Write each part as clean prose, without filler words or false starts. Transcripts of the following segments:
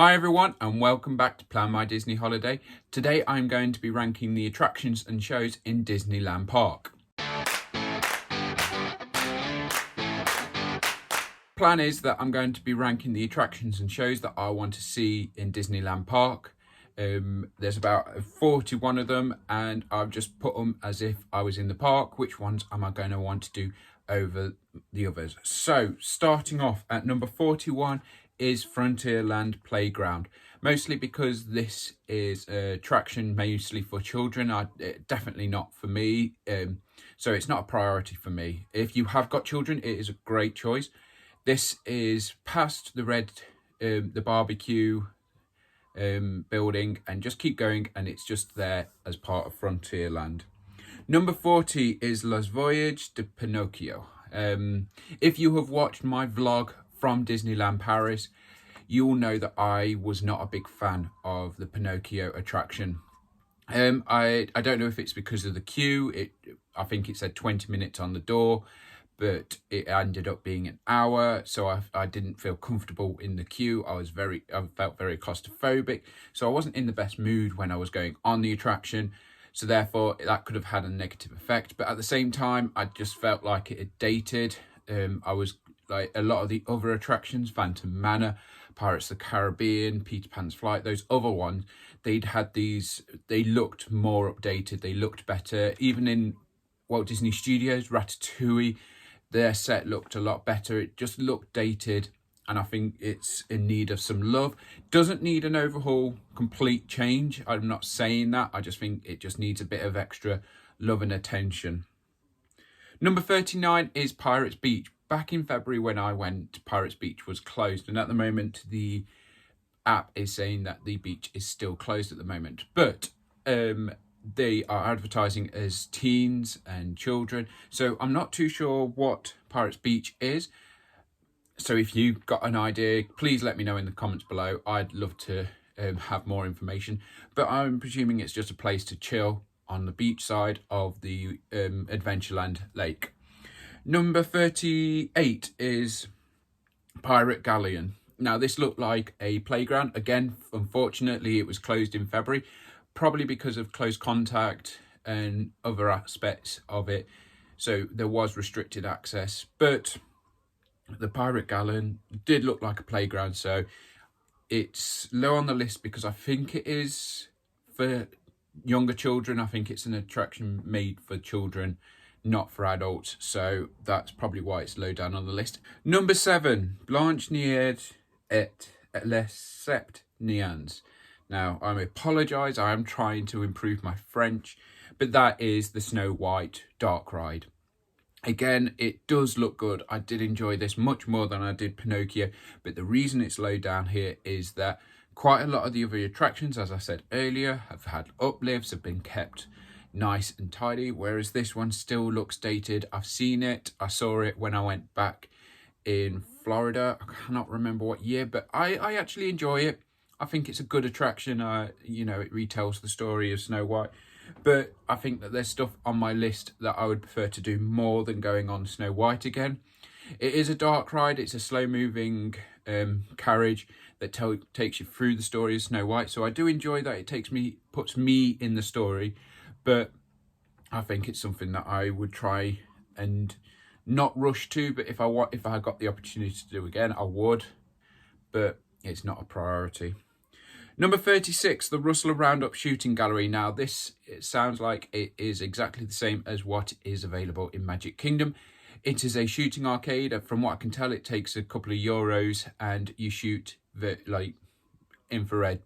Hi everyone and welcome back to Planmydisney Holiday. Today I'm going to be ranking the attractions and shows in Disneyland Park. Plan is that I'm going to be ranking the attractions and shows that I want to see in Disneyland Park. There's about 41 of them and I've just put them as if I was in the park. Which ones am I going to want to do over the others? So starting off at number 41 is Frontierland Playground, mostly because this is an attraction mostly for children. Definitely not for me, so it's not a priority for me. If you have got children, it is a great choice. This is past the barbecue building, and just keep going, and it's just there as part of Frontierland. Number 40 is Les Voyages de Pinocchio. If you have watched my vlog from Disneyland Paris, you'll know that I was not a big fan of the Pinocchio attraction. I don't know if it's because of the queue. I think it said 20 minutes on the door, but it ended up being an hour, so I didn't feel comfortable in the queue. I felt very claustrophobic, so I wasn't in the best mood when I was going on the attraction. So therefore, that could have had a negative effect. But at the same time, I just felt like it had dated. I was like a lot of the other attractions, Phantom Manor, Pirates of the Caribbean, Peter Pan's Flight, those other ones, they looked more updated, they looked better. Even in Walt Disney Studios, Ratatouille, their set looked a lot better. It just looked dated, and I think it's in need of some love. Doesn't need an overhaul, complete change. I'm not saying that. I just think it just needs a bit of extra love and attention. Number 39 is Pirates Beach. Back in February when I went, Pirates Beach was closed, and at the moment the app is saying that the beach is still closed at the moment. But they are advertising as teens and children, so I'm not too sure what Pirates Beach is. So if you've got an idea, please let me know in the comments below. I'd love to have more information, but I'm presuming it's just a place to chill on the beach side of the Adventureland lake. Number 38 is Pirate Galleon. Now this looked like a playground. Again, unfortunately, it was closed in February, probably because of close contact and other aspects of it. So there was restricted access, but the Pirate Galleon did look like a playground. So it's low on the list because I think it is for younger children. I think it's an attraction made for children, not for adults, so that's probably why it's low down on the list. Number 7, Blanche-Neige et les Sept Nains. Now, I apologise, I am trying to improve my French, but that is the Snow White dark ride. Again, it does look good. I did enjoy this much more than I did Pinocchio, but the reason it's low down here is that quite a lot of the other attractions, as I said earlier, have had uplifts, have been kept nice and tidy, whereas this one still looks dated. I've seen it. I saw it when I went back in Florida. I cannot remember what year, but I actually enjoy it. I think it's a good attraction. You know, it retells the story of Snow White, but I think that there's stuff on my list that I would prefer to do more than going on Snow White again. It is a dark ride. It's a slow moving carriage that takes you through the story of Snow White. So I do enjoy that. It puts me in the story, but I think it's something that I would try and not rush to. But if I had got the opportunity to do again, I would, but it's not a priority. Number 36, the Rustler Roundup Shooting Gallery. Now it sounds like it is exactly the same as what is available in Magic Kingdom. It is a shooting arcade. From what I can tell, it takes a couple of euros and you shoot like infrared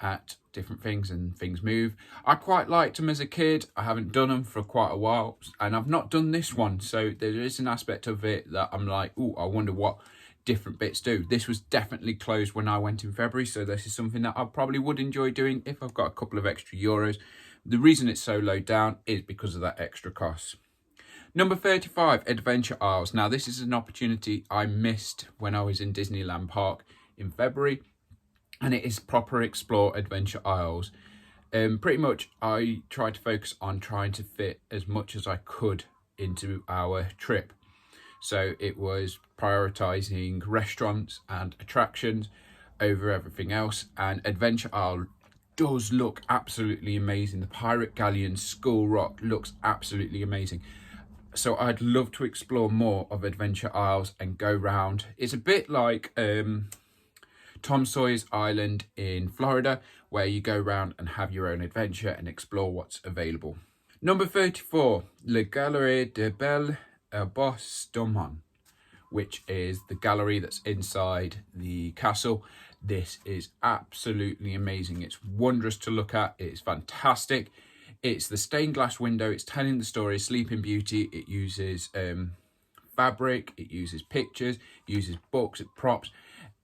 at different things and things move. I quite liked them as a kid. I haven't done them for quite a while, and I've not done this one, so there is an aspect of it that I'm like, oh, I wonder what different bits do. This was definitely closed when I went in February, so this is something that I probably would enjoy doing if I've got a couple of extra euros. The reason it's so low down is because of that extra cost. Number 35, Adventure Isles. Now this is an opportunity I missed when I was in Disneyland Park in February, and it is proper Explore Adventure Isles. Pretty much I tried to focus on trying to fit as much as I could into our trip. So it was prioritizing restaurants and attractions. over everything else. And Adventure Isle does look absolutely amazing. The Pirate Galleon Skull Rock looks absolutely amazing. So I'd love to explore more of Adventure Isles and go round. It's a bit like Tom Sawyer's Island in Florida, where you go around and have your own adventure and explore what's available. Number 34, Le Galerie de Belle Bosse Domon, which is the gallery that's inside the castle. This is absolutely amazing. It's wondrous to look at. It's fantastic. It's the stained glass window. It's telling the story of Sleeping Beauty. It uses fabric. It uses pictures. It uses books, props.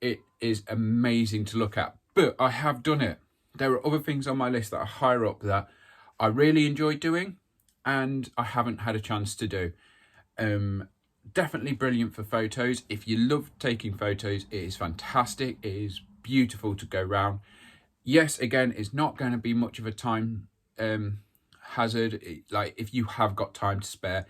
It is amazing to look at. But I have done it. There are other things on my list that are higher up that I really enjoyed doing and I haven't had a chance to do. Definitely brilliant for photos. If you love taking photos, it is fantastic. It is beautiful to go round. Yes, again, it's not going to be much of a time hazard. Like if you have got time to spare,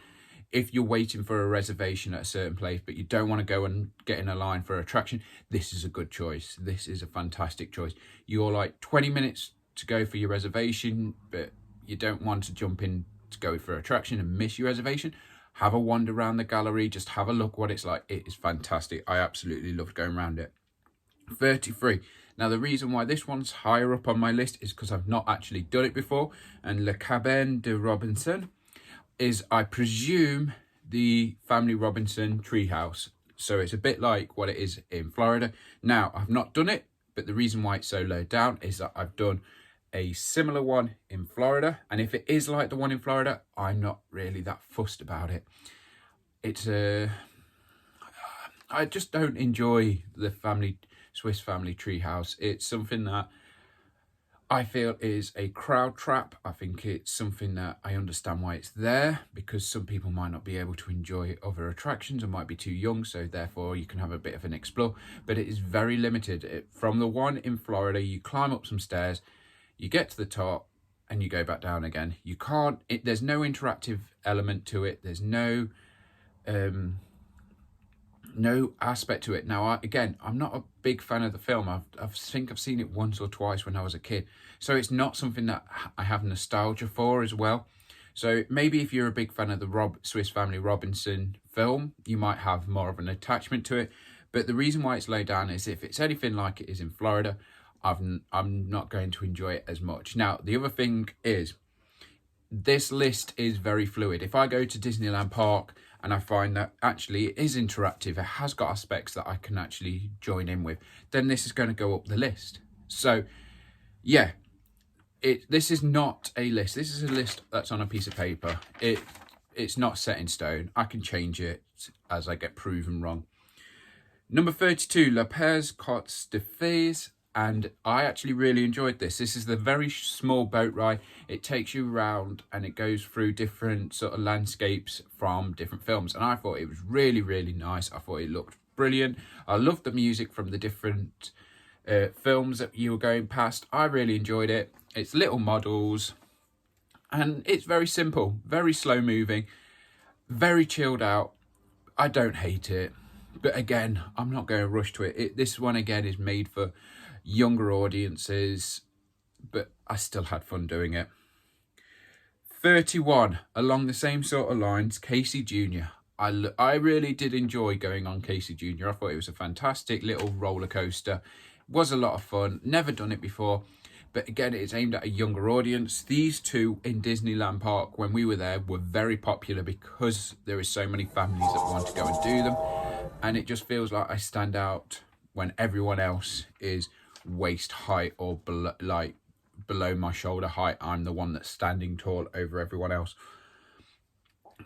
if you're waiting for a reservation at a certain place but you don't want to go and get in a line for an attraction, this is a good choice. This is a fantastic choice. You're like 20 minutes to go for your reservation, but you don't want to jump in to go for an attraction and miss your reservation. Have a wander around the gallery, just have a look what it's like. It is fantastic. I absolutely loved going around it. 33. Now the reason why this one's higher up on my list is because I've not actually done it before, and Le Cabane de Robinson is, I presume, the Family Robinson treehouse. So it's a bit like what it is in Florida. Now, I've not done it, but the reason why it's so low down is that I've done a similar one in Florida. And if it is like the one in Florida, I'm not really that fussed about it. It's I just don't enjoy the Swiss family treehouse. It's something that I feel is a crowd trap. I think it's something that I understand why it's there, because some people might not be able to enjoy other attractions or might be too young, so therefore you can have a bit of an explore, but it is very limited. From the one in Florida, you climb up some stairs, you get to the top and you go back down again. You can't, there's no interactive element to it. There's no aspect to it. Now, I'm not a big fan of the film. I think I've seen it once or twice when I was a kid. So it's not something that I have nostalgia for as well. So maybe if you're a big fan of the Swiss Family Robinson film, you might have more of an attachment to it. But the reason why it's low down is if it's anything like it is in Florida, I'm not going to enjoy it as much. Now, the other thing is, this list is very fluid. If I go to Disneyland Park and I find that actually it is interactive, it has got aspects that I can actually join in with, then this is going to go up the list. So yeah, this is not a list. This is a list that's on a piece of paper. It's not set in stone. I can change it as I get proven wrong. Number 32, La Pez Côtes de Fées. And I actually really enjoyed this. This is the very small boat ride. It takes you around and it goes through different sort of landscapes from different films. And I thought it was really, really nice. I thought it looked brilliant. I loved the music from the different films that you were going past. I really enjoyed it. It's little models and it's very simple, very slow moving, very chilled out. I don't hate it. But again, I'm not going to rush to it. This one again is made for younger audiences, but I still had fun doing it. 31, along the same sort of lines, Casey Jr. I really did enjoy going on Casey Jr. I thought it was a fantastic little roller coaster. It was a lot of fun. Never done it before, but again, it's aimed at a younger audience. These two in Disneyland Park, when we were there, were very popular because there is so many families that want to go and do them. And it just feels like I stand out when everyone else is waist height or below my shoulder height. I'm the one that's standing tall over everyone else.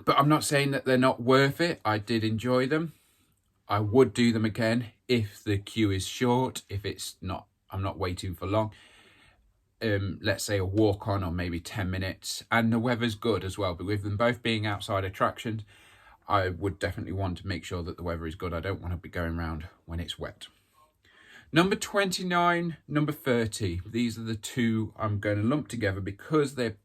But I'm not saying that they're not worth it. I did enjoy them. I would do them again if the queue is short, if it's not, I'm not waiting for long. Let's say a walk on or maybe 10 minutes and the weather's good as well. But with them both being outside attractions, I would definitely want to make sure that the weather is good. I don't want to be going around when it's wet. Number 29, number 30. These are the two I'm going to lump together because they're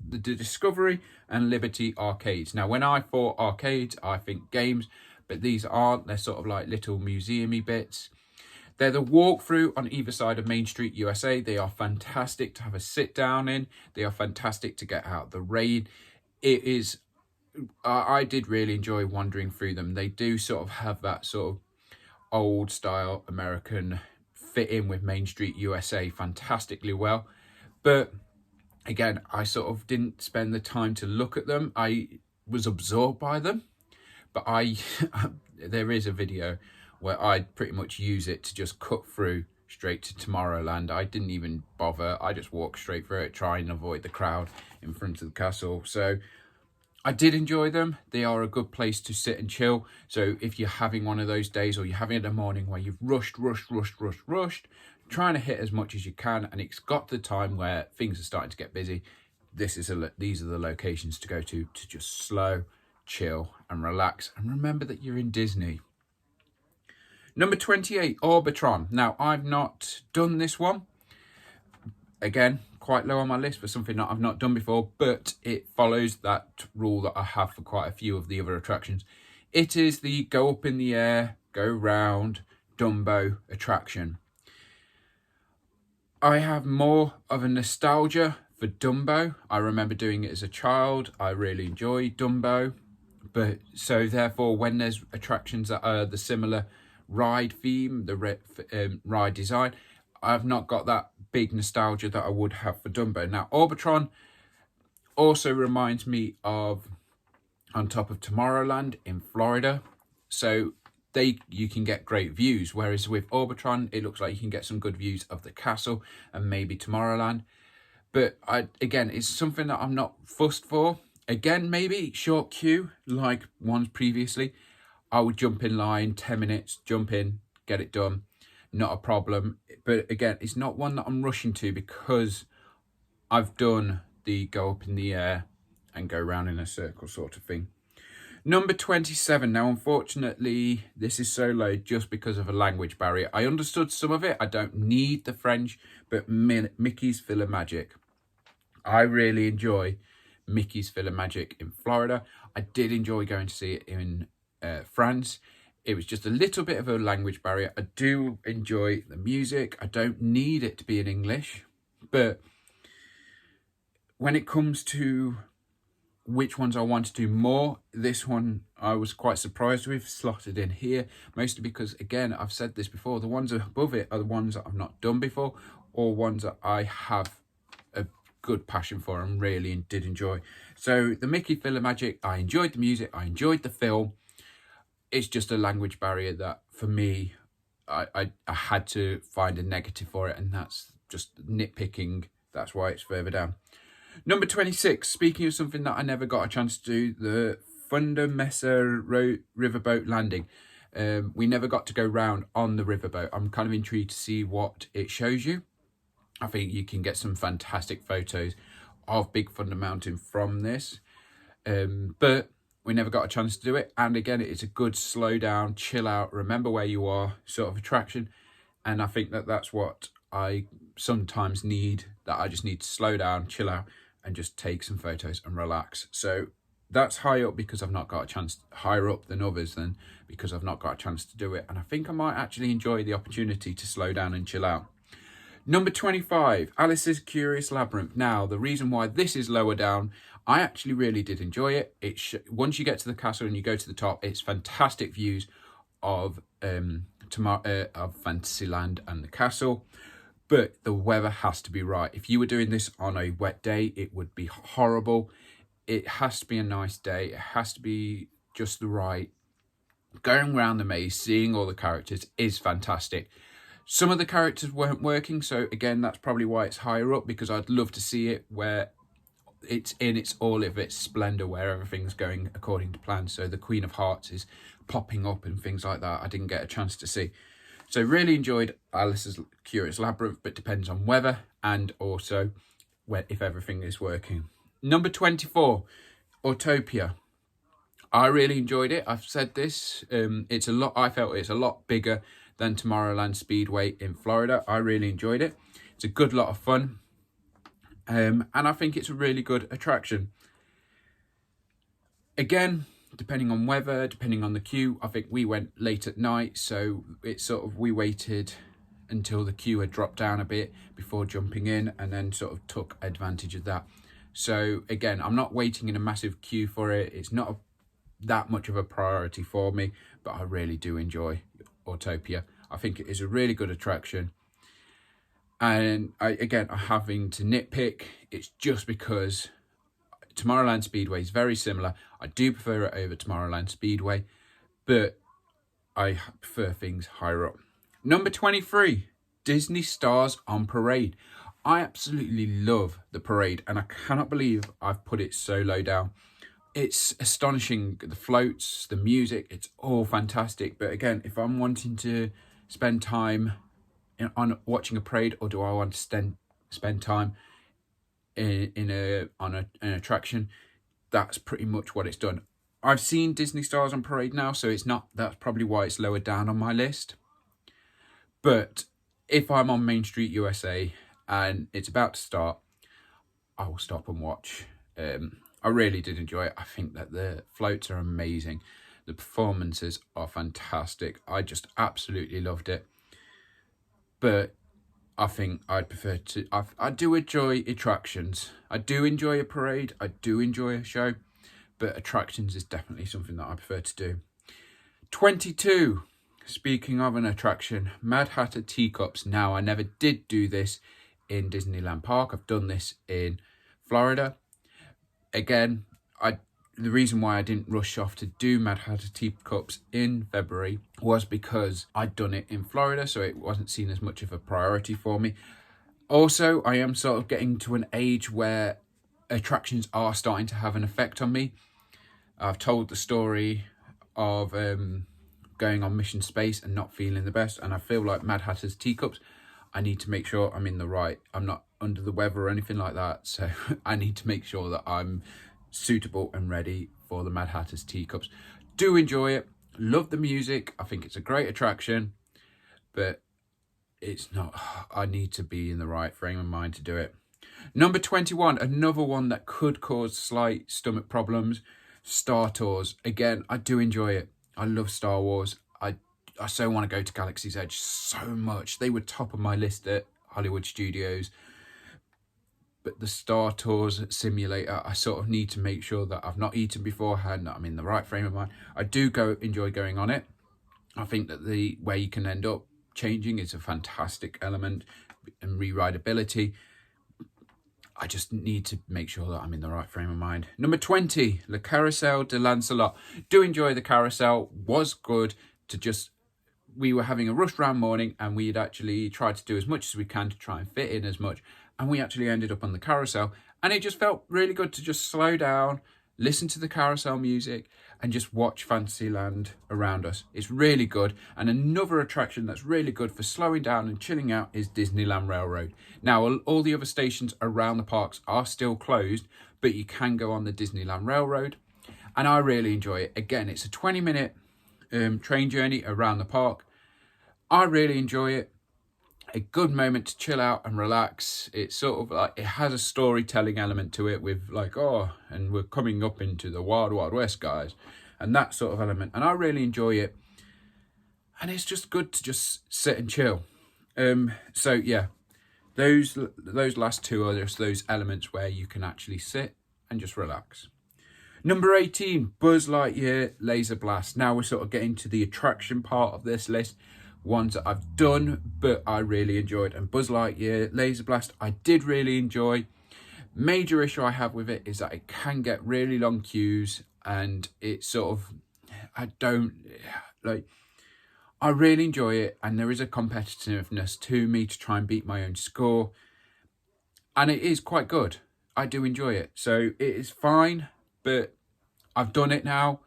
the Discovery and Liberty arcades. Now, when I thought arcades, I think games, but these aren't. They're sort of like little museum-y bits. They're the walkthrough on either side of Main Street, USA. They are fantastic to have a sit down in. They are fantastic to get out of the rain. It is, I did really enjoy wandering through them. They do sort of have that sort of old style American fit in with Main Street, USA fantastically well. But again, I sort of didn't spend the time to look at them. I was absorbed by them, but there is a video where I pretty much use it to just cut through straight to Tomorrowland. I didn't even bother. I just walked straight through it, trying to avoid the crowd in front of the castle. So I did enjoy them. They are a good place to sit and chill. So if you're having one of those days, or you're having it in the morning where you've rushed, trying to hit as much as you can, and it's got to the time where things are starting to get busy, these are the locations to go to just slow, chill and relax, and remember that you're in Disney. Number 28, Orbitron. Now, I've not done this one. Again, quite low on my list for something that I've not done before, but it follows that rule that I have for quite a few of the other attractions. It is the go up in the air, go round Dumbo attraction. I have more of a nostalgia for Dumbo. I remember doing it as a child. I really enjoyed Dumbo. But so therefore, when there's attractions that are the similar ride theme, the ride design, I've not got that big nostalgia that I would have for Dumbo. Now, Orbitron also reminds me of On Top of Tomorrowland in Florida. So you can get great views, whereas with Orbitron, it looks like you can get some good views of the castle and maybe Tomorrowland. But again, it's something that I'm not fussed for. Again, maybe short queue like ones previously. I would jump in line, 10 minutes, jump in, get it done. Not a problem. But again, it's not one that I'm rushing to, because I've done the go up in the air and go round in a circle sort of thing. Number 27. Now, unfortunately, this is so low just because of a language barrier. I understood some of it. I don't need the French, but Mickey's PhilharMagic. I really enjoy Mickey's PhilharMagic in Florida. I did enjoy going to see it in France. It was just a little bit of a language barrier. I do enjoy the music. I don't need it to be in English. But when it comes to which ones I want to do more, this one I was quite surprised with, slotted in here. Mostly because, again, I've said this before, the ones above it are the ones that I've not done before, or ones that I have a good passion for and really did enjoy. So the Mickey PhilharMagic, I enjoyed the music, I enjoyed the film. It's just a language barrier that, for me, I had to find a negative for it, and that's just nitpicking. That's why it's further down. Number 26, speaking of something that I never got a chance to do, the Thunder Mesa Riverboat Landing. We never got to go round on the riverboat. I'm kind of intrigued to see what it shows you. I think you can get some fantastic photos of Big Thunder Mountain from this. But we never got a chance to do it. And again, it's a good slow down, chill out, remember where you are sort of attraction. And I think that that's what I sometimes need, that I just need to slow down, chill out, and just take some photos and relax. So that's high up because I've not got a chance, higher up than others than because I've not got a chance to do it. And I think I might actually enjoy the opportunity to slow down and chill out. Number 25, Alice's Curious Labyrinth. Now, the reason why this is lower down, I actually really did enjoy it. Once you get to the castle and you go to the top, it's fantastic views of Fantasyland and the castle. But the weather has to be right. If you were doing this on a wet day, it would be horrible. It has to be a nice day. It has to be just the right. Going around the maze, seeing all the characters is fantastic. Some of the characters weren't working, so again, that's probably why it's higher up, because I'd love to see it where it's in its all of its splendor, where everything's going according to plan. So the Queen of Hearts is popping up and things like that. I didn't get a chance to see. So really enjoyed Alice's Curious Labyrinth, but depends on weather and also if everything is working. Number 24, Utopia. I really enjoyed it. I've said this. I felt it's a lot bigger than Tomorrowland Speedway in Florida. I really enjoyed it. It's a good lot of fun. And I think it's a really good attraction. Again, depending on weather, depending on the queue, I think we went late at night, so it's sort of, we waited until the queue had dropped down a bit before jumping in, and then sort of took advantage of that. So again, I'm not waiting in a massive queue for it. It's not that much of a priority for me, but I really do enjoy Utopia. I think it is a really good attraction. And again, I'm having to nitpick. It's just because Tomorrowland Speedway is very similar. I do prefer it over Tomorrowland Speedway, but I prefer things higher up. Number 23, Disney Stars on Parade. I absolutely love the parade, and I cannot believe I've put it so low down. It's astonishing. The floats, the music, it's all fantastic. But again, if I'm wanting to spend time on watching a parade, or do I want to spend time on an attraction, that's pretty much what it's done. I've seen Disney Stars on Parade now, so it's not, that's probably why it's lower down on my list. But if I'm on Main Street USA and it's about to start, I will stop and watch. I really did enjoy it. I think that the floats are amazing. The performances are fantastic. I just absolutely loved it. But I think I'd prefer to... I do enjoy attractions. I do enjoy a parade. I do enjoy a show. But attractions is definitely something that I prefer to do. 22. Speaking of an attraction, Mad Hatter Teacups. Now, I never did do this in Disneyland Park. I've done this in Florida. Again, the reason why I didn't rush off to do Mad Hatter Teacups in February was because I'd done it in Florida, so it wasn't seen as much of a priority for me. Also, I am sort of getting to an age where attractions are starting to have an effect on me. I've told the story of going on Mission Space and not feeling the best, and I feel like Mad Hatter's Teacups, I need to make sure I'm in the right, I'm not under the weather or anything like that, so I need to make sure that I'm suitable and ready for the Mad Hatter's Teacups. Do enjoy it, love the music, I think it's a great attraction, but it's not, I need to be in the right frame of mind to do it. Number 21, another one that could cause slight stomach problems, Star Tours. Again, I do enjoy it. I love Star Wars. I so want to go to Galaxy's Edge so much. They were top of my list at Hollywood Studios. But the Star Tours simulator, I sort of need to make sure that I've not eaten beforehand, that I'm in the right frame of mind. I do enjoy going on it. I think that the way you can end up changing is a fantastic element, and re-rideability. I just need to make sure that I'm in the right frame of mind. Number 20, Le Carrousel de Lancelot. Do enjoy the carousel. Was good to just... We were having a rush round morning, and we'd actually tried to do as much as we can to try and fit in as much. And we actually ended up on the carousel. And it just felt really good to just slow down, listen to the carousel music, and just watch Fantasyland around us. It's really good. And another attraction that's really good for slowing down and chilling out is Disneyland Railroad. Now, all the other stations around the parks are still closed, but you can go on the Disneyland Railroad. And I really enjoy it. Again, it's a 20-minute train journey around the park. I really enjoy it. A good moment to chill out and relax. It's sort of like, it has a storytelling element to it with like, oh, and we're coming up into the Wild Wild West, guys, and that sort of element. And I really enjoy it. And it's just good to just sit and chill. So yeah, those last two are just those elements where you can actually sit and just relax. Number 18, Buzz Lightyear Laser Blast. Now we're sort of getting to the attraction part of this list. Ones that I've done, but I really enjoyed. And Buzz Lightyear Laser Blast, I did really enjoy. Major issue I have with it is that it can get really long queues, and it's sort of, I really enjoy it, and there is a competitiveness to me to try and beat my own score. And it is quite good. I do enjoy it. So it is fine, but I've done it now.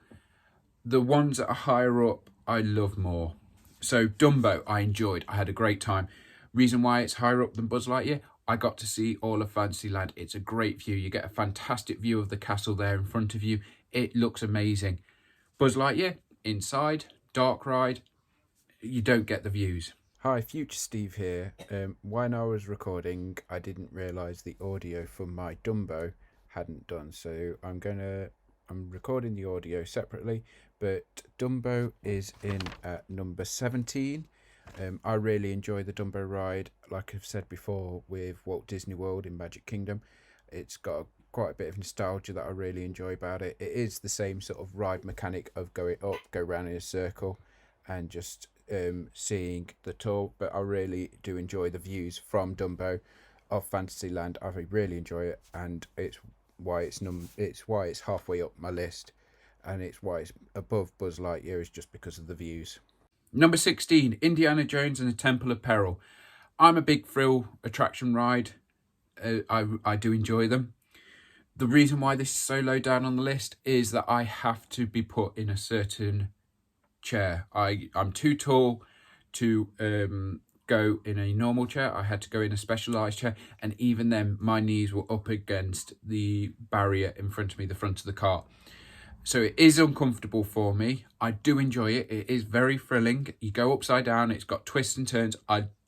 The ones that are higher up, I love more. So Dumbo, I enjoyed. I had a great time. Reason why it's higher up than Buzz Lightyear, I got to see all of Fantasyland. It's a great view. You get a fantastic view of the castle there in front of you. It looks amazing. Buzz Lightyear, inside, dark ride, you don't get the views. Hi, Future Steve here. When I was recording, I didn't realise the audio from my Dumbo hadn't done. So I'm recording the audio separately, but Dumbo is in at number 17. I really enjoy the Dumbo ride, like I've said before, with Walt Disney World in Magic Kingdom. It's got quite a bit of nostalgia that I really enjoy about it. It is the same sort of ride mechanic of going up, go round in a circle, and just seeing the tour. But I really do enjoy the views from Dumbo of Fantasyland. I really enjoy it, and it's why it's halfway up my list, and it's why it's above Buzz Lightyear is just because of the views. Number 16, Indiana Jones and the Temple of Peril. I'm a big thrill attraction ride. I do enjoy them. The reason why this is so low down on the list is that I have to be put in a certain chair. I'm too tall to go in a normal chair. I had to go in a specialised chair, and even then my knees were up against the barrier in front of me, the front of the cart. So it is uncomfortable for me. I do enjoy it. It is very thrilling. You go upside down. It's got twists and turns.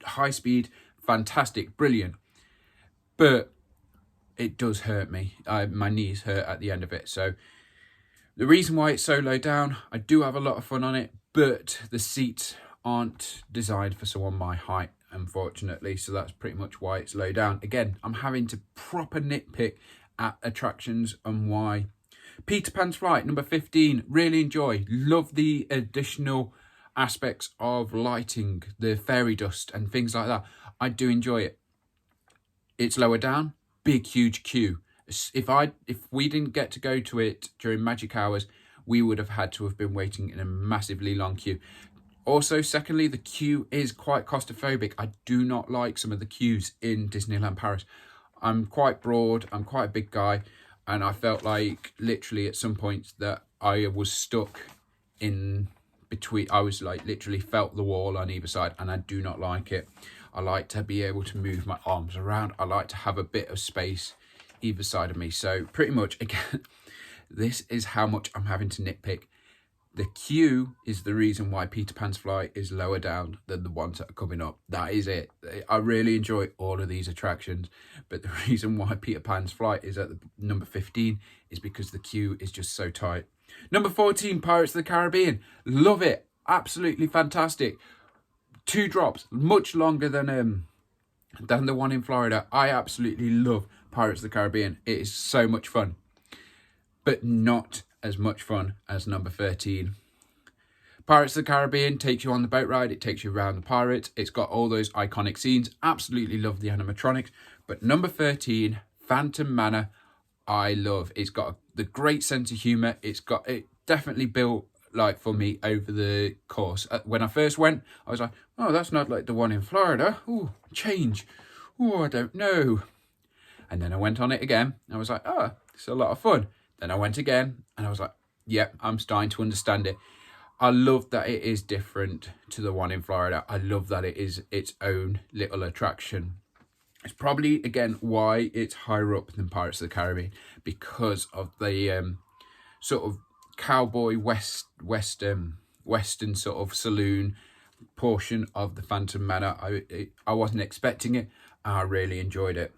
High speed, fantastic, brilliant. But it does hurt me. My knees hurt at the end of it. So the reason why it's so low down, I do have a lot of fun on it, but the seats aren't designed for someone my height, unfortunately. So that's pretty much why it's low down. Again, I'm having to proper nitpick at attractions and why. Peter Pan's Flight, number 15, really enjoy. Love the additional aspects of lighting, the fairy dust and things like that. I do enjoy it. It's lower down, big, huge queue. If we didn't get to go to it during magic hours, we would have had to have been waiting in a massively long queue. Also, secondly, the queue is quite claustrophobic. I do not like some of the queues in Disneyland Paris. I'm quite broad, I'm quite a big guy, and I felt like literally at some points that I was stuck in between. I was like literally felt the wall on either side, and I do not like it. I like to be able to move my arms around. I like to have a bit of space either side of me. So pretty much, again, this is how much I'm having to nitpick. The queue is the reason why Peter Pan's Flight is lower down than the ones that are coming up. That is it. I really enjoy all of these attractions, but the reason why Peter Pan's Flight is at the number 15 is because the queue is just so tight. Number 14, Pirates of the Caribbean. Love it. Absolutely fantastic. 2 drops, much longer than the one in Florida. I absolutely love Pirates of the Caribbean. It is so much fun, but not as much fun as number 13. Pirates of the Caribbean takes you on the boat ride. It takes you around the pirates. It's got all those iconic scenes. Absolutely love the animatronics. But number 13, Phantom Manor, I love. It's got the great sense of humour. It definitely built like for me over the course. When I first went, I was like, oh, that's not like the one in Florida. Ooh, change. Oh, I don't know. And then I went on it again. I was like, oh, it's a lot of fun. Then I went again and I was like, yeah, I'm starting to understand it. I love that it is different to the one in Florida. I love that it is its own little attraction. It's probably, again, why it's higher up than Pirates of the Caribbean, because of the sort of cowboy western sort of saloon portion of the Phantom Manor. I wasn't expecting it. I really enjoyed it.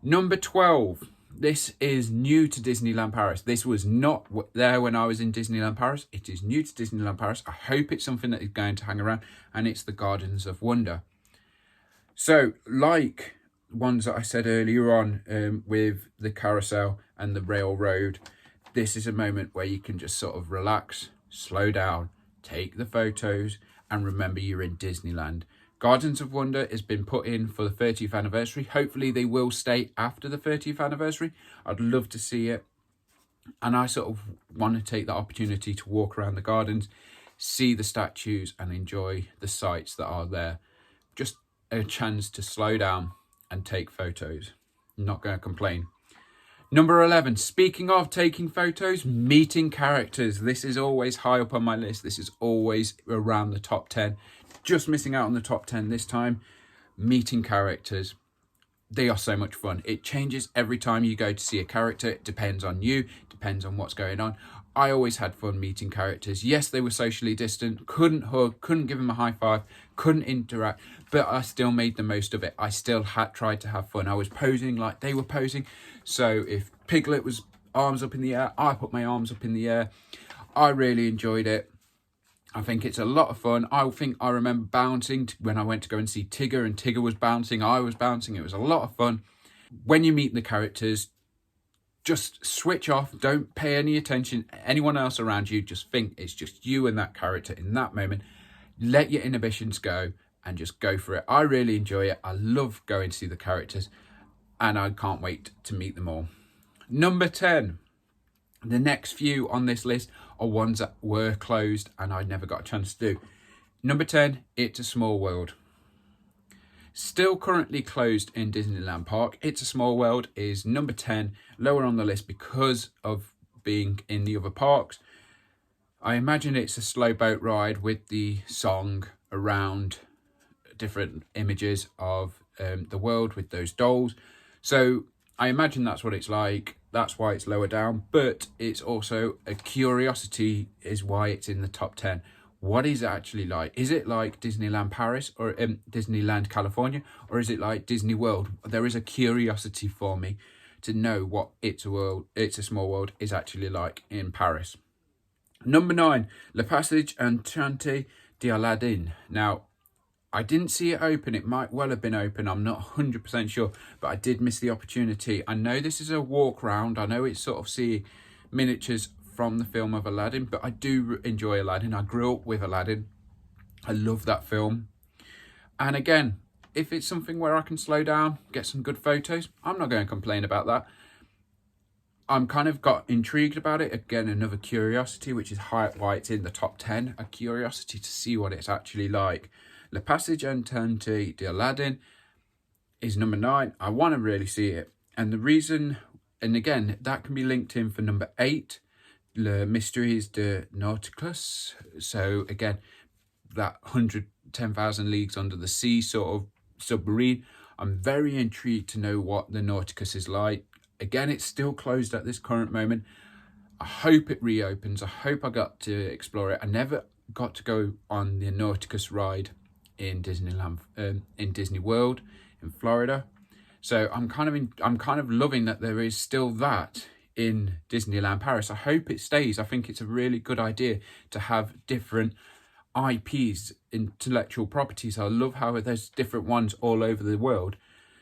Number 12. This is new to Disneyland Paris. This was not there when I was in Disneyland Paris. It is new to Disneyland Paris. I hope it's something that is going to hang around, and it's the Gardens of Wonder. So, like ones that I said earlier on with the carousel and the railroad, this is a moment where you can just sort of relax, slow down, take the photos, and remember you're in Disneyland. Gardens of Wonder has been put in for the 30th anniversary. Hopefully they will stay after the 30th anniversary. I'd love to see it. And I sort of want to take the opportunity to walk around the gardens, see the statues and enjoy the sights that are there. Just a chance to slow down and take photos. I'm not going to complain. Number 11, speaking of taking photos, meeting characters. This is always high up on my list. This is always around the top 10. Just missing out on the top 10 this time. Meeting characters. They are so much fun. It changes every time you go to see a character. It depends on you. Depends on what's going on. I always had fun meeting characters. Yes, they were socially distant. Couldn't hug. Couldn't give them a high five. Couldn't interact. But I still made the most of it. I still tried to have fun. I was posing like they were posing. So if Piglet was arms up in the air, I put my arms up in the air. I really enjoyed it. I think it's a lot of fun. I think I remember bouncing when I went to go and see Tigger, and Tigger was bouncing, I was bouncing. It was a lot of fun. When you meet the characters, just switch off. Don't pay any attention to anyone else around you. Just think it's just you and that character in that moment. Let your inhibitions go and just go for it. I really enjoy it. I love going to see the characters, and I can't wait to meet them all. Number 10. The next few on this list are ones that were closed and I never got a chance to do. Number 10, It's a Small World. Still currently closed in Disneyland Park. It's a Small World is number 10, lower on the list because of being in the other parks. I imagine it's a slow boat ride with the song around different images of the world with those dolls. So I imagine that's what it's like. That's why it's lower down, but it's also a curiosity is why it's in the top 10. What is it actually like? Is it like Disneyland Paris or Disneyland California, or is it like Disney World? There is a curiosity for me to know what It's a Small World is actually like in Paris. Number 9, Le Passage Enchanté d'Aladdin. Now, I didn't see it open. It might well have been open. I'm not 100% sure, but I did miss the opportunity. I know this is a walk round. I know it's sort of seeing miniatures from the film of Aladdin, but I do enjoy Aladdin. I grew up with Aladdin. I love that film. And again, if it's something where I can slow down, get some good photos, I'm not going to complain about that. I'm kind of got intrigued about it. Again, another curiosity, which is why it's in the top 10. A curiosity to see what it's actually like. Le Passage Enchanté d'Aladdin is number 9. I want to really see it. And the reason, and again, that can be linked in for number 8, Le Mystères de Nauticus. So again, that 110,000 Leagues Under the Sea sort of submarine. I'm very intrigued to know what the Nauticus is like. Again, it's still closed at this current moment. I hope it reopens. I hope I got to explore it. I never got to go on the Nauticus ride in Disneyland, in Disney World in Florida. So I'm kind of loving that there is still that in Disneyland Paris. I hope it stays. I think it's a really good idea to have different IPs, intellectual properties. I love how there's different ones all over the world.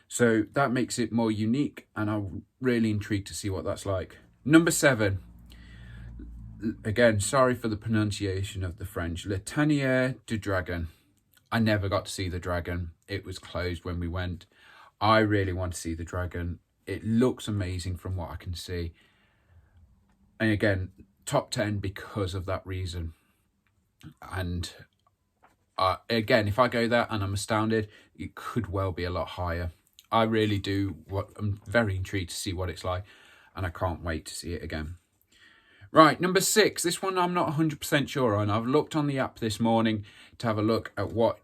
So that makes it more unique, and I'm really intrigued to see what that's like. Number 7. Again, sorry for the pronunciation of the French. Le Tanière du Dragon. I never got to see the dragon. It was closed when we went. I really want to see the dragon. It looks amazing from what I can see. And again, top 10 because of that reason. And again, if I go there and I'm astounded, it could well be a lot higher. I really do. I'm very intrigued to see what it's like, and I can't wait to see it again. Right, number 6. This one I'm not 100% sure on. I've looked on the app this morning to have a look at what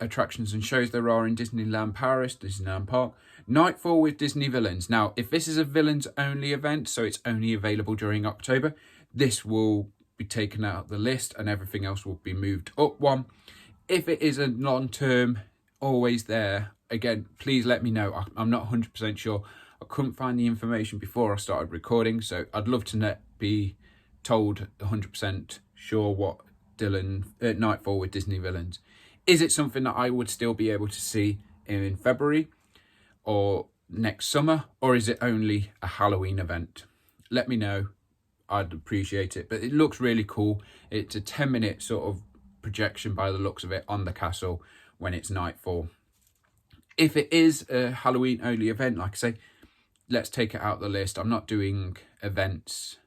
attractions and shows there are in Disneyland Paris, Disneyland Park. Nightfall with Disney Villains. Now, if this is a villains only event, so it's only available during October, this will be taken out of the list and everything else will be moved up one. If it is a long-term, always there, again, please let me know. I'm not 100% sure. I couldn't find the information before I started recording, so I'd love to be told 100% sure what Nightfall with Disney Villains. Is it something that I would still be able to see in February or next summer, or is it only a Halloween event? Let me know. I'd appreciate it. But it looks really cool. It's a 10-minute sort of projection by the looks of it on the castle when it's nightfall. If it is a Halloween only event, like I say, let's take it out of the list. I'm not doing events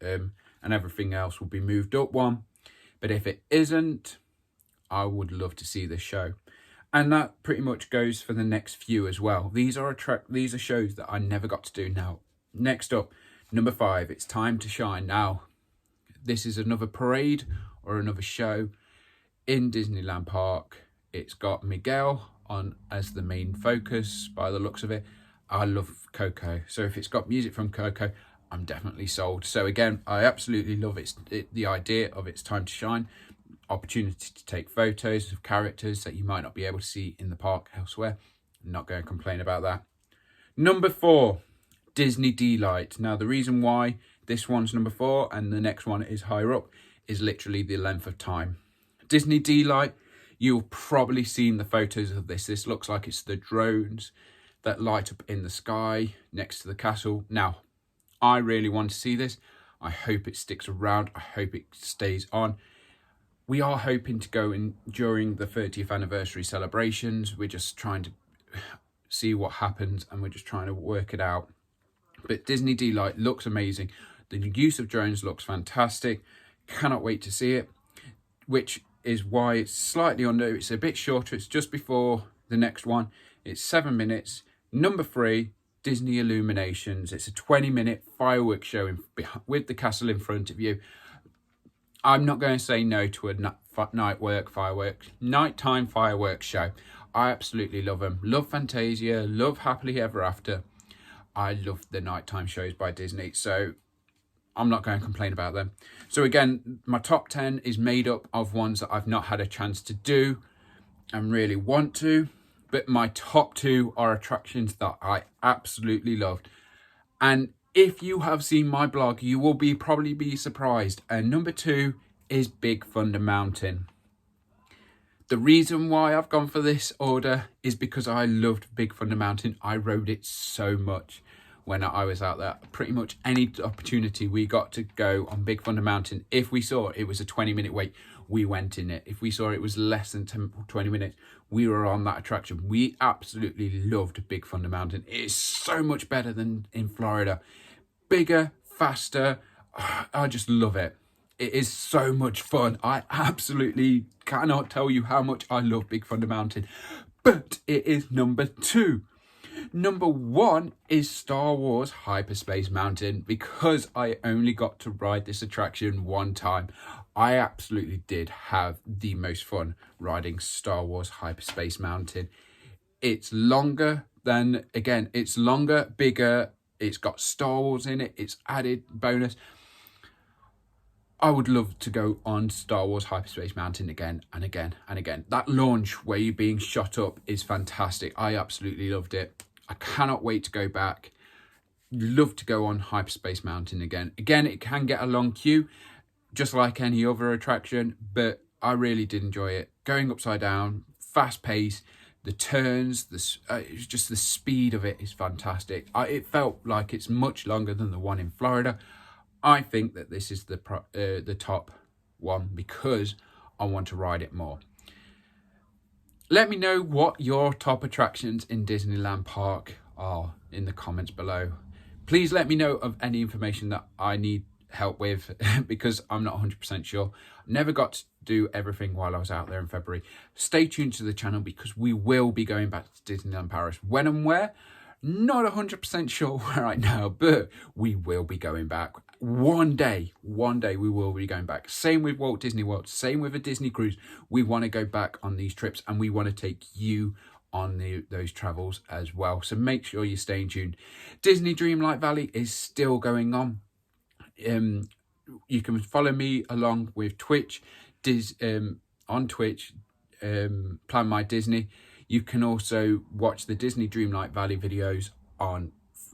and everything else will be moved up one. But if it isn't, I would love to see this show. And that pretty much goes for the next few as well. These are shows that I never got to do. Now, next up, number 5, It's Time to Shine. Now, this is another parade or another show in Disneyland Park. It's got Miguel on as the main focus by the looks of it. I love Coco. So if it's got music from Coco, I'm definitely sold. So again, I absolutely love the idea of It's Time to Shine. Opportunity to take photos of characters that you might not be able to see in the park elsewhere. I'm not going to complain about that. Number 4, Disney Delight. Now, the reason why this one's number 4 and the next one is higher up is literally the length of time. Disney Delight, you've probably seen the photos of this. This looks like it's the drones that light up in the sky next to the castle. Now, I really want to see this. I hope it sticks around. I hope it stays on. We are hoping to go in during the 30th anniversary celebrations. We're just trying to see what happens, and we're just trying to work it out. But Disney Delight looks amazing. The use of drones looks fantastic. Cannot wait to see it, which is why it's slightly under. It's a bit shorter. It's just before the next one. It's 7 minutes. Number 3, Disney Illuminations. It's a 20-minute fireworks show with the castle in front of you. I'm not going to say no to a nighttime fireworks show. I absolutely love them. Love Fantasia. Love Happily Ever After. I love the nighttime shows by Disney, so I'm not going to complain about them. So again, my top 10 is made up of ones that I've not had a chance to do and really want to. But my top 2 are attractions that I absolutely loved. And if you have seen my blog, you will probably be surprised. And number 2 is Big Thunder Mountain. The reason why I've gone for this order is because I loved Big Thunder Mountain. I rode it so much when I was out there. Pretty much any opportunity we got to go on Big Thunder Mountain, if we saw it was a 20-minute wait, we went in it. If we saw it was less than 20 minutes, we were on that attraction. We absolutely loved Big Thunder Mountain. It is so much better than in Florida. Bigger, faster. I just love it. It is so much fun. I absolutely cannot tell you how much I love Big Thunder Mountain. But it is number 2. Number 1 is Star Wars Hyperspace Mountain, because I only got to ride this attraction one time. I absolutely did have the most fun riding Star Wars Hyperspace Mountain. It's longer than, again, it's longer, bigger. It's got Star Wars in it. It's added bonus. I would love to go on Star Wars Hyperspace Mountain again and again and again. That launch where you're being shot up is fantastic. I absolutely loved it. I cannot wait to go back. Love to go on Hyperspace Mountain again. Again, it can get a long queue, just like any other attraction, but I really did enjoy it. Going upside down, fast pace, the turns, it's just the speed of it is fantastic. It felt like it's much longer than the one in Florida. I think that this is the top one because I want to ride it more. Let me know what your top attractions in Disneyland Park are in the comments below. Please let me know of any information that I need help with because I'm not 100% sure. Never got to do everything while I was out there in February. Stay tuned to the channel because we will be going back to Disneyland Paris. When and where? Not 100% sure right now, but we will be going back. One day we will be going back. Same with Walt Disney World, same with a Disney cruise. We want to go back on these trips and we want to take you on those travels as well. So make sure you're staying tuned. Disney Dreamlight Valley is still going on. You can follow me along with Twitch, on Twitch, Planmydisney. You can also watch the Disney Dreamlight Valley videos on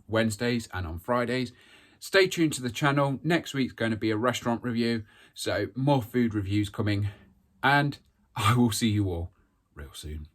Wednesdays and on Fridays. Stay tuned to the channel. Next week's going to be a restaurant review, so more food reviews coming. And I will see you all real soon.